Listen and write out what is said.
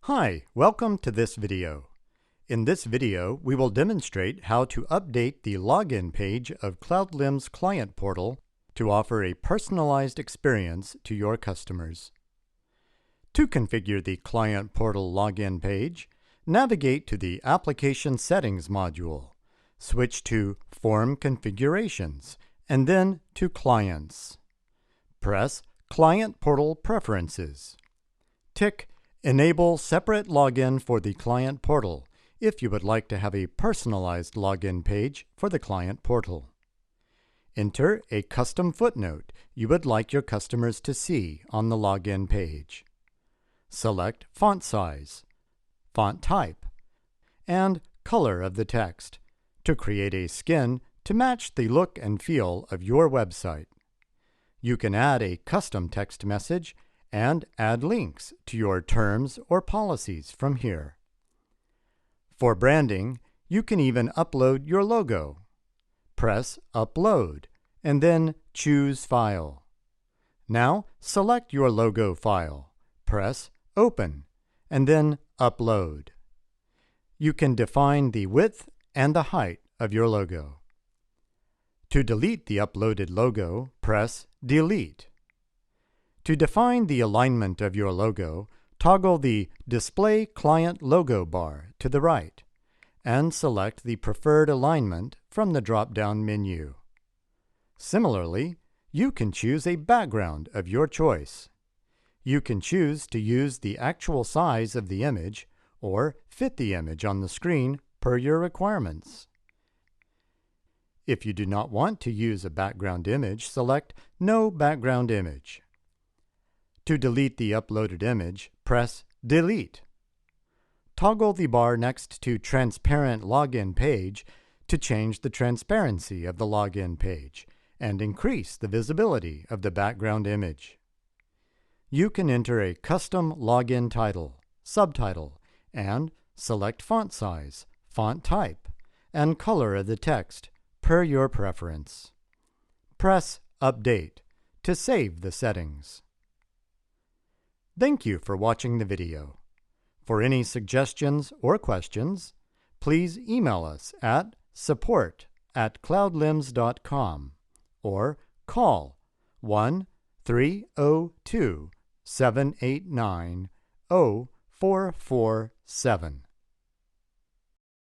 Hi, welcome to this video. In this video, we will demonstrate how to update the login page of CloudLIMS Client Portal to offer a personalized experience to your customers. To configure the Client Portal login page, navigate to the Application Settings module, switch to Form Configurations, and then to Clients. Press Client Portal Preferences. Tick Enable separate login for the client portal if you would like to have a personalized login page for the client portal. Enter a custom footnote you would like your customers to see on the login page. Select font size, font type, and color of the text to create a skin to match the look and feel of your website. You can add a custom text message and add links to your terms or policies from here. For branding, you can even upload your logo. Press Upload and then choose File. Now select your logo file, press Open, and then Upload. You can define the width and the height of your logo. To delete the uploaded logo, press Delete. To define the alignment of your logo, toggle the Display Client Logo bar to the right and select the preferred alignment from the drop-down menu. Similarly, you can choose a background of your choice. You can choose to use the actual size of the image or fit the image on the screen per your requirements. If you do not want to use a background image, select No Background Image. To delete the uploaded image, press Delete. Toggle the bar next to Transparent Login Page to change the transparency of the login page and increase the visibility of the background image. You can enter a custom login title, subtitle, and select font size, font type, and color of the text per your preference. Press Update to save the settings. Thank you for watching the video. For any suggestions or questions, please email us at support@cloudlims.com or call 1-302-789-0447.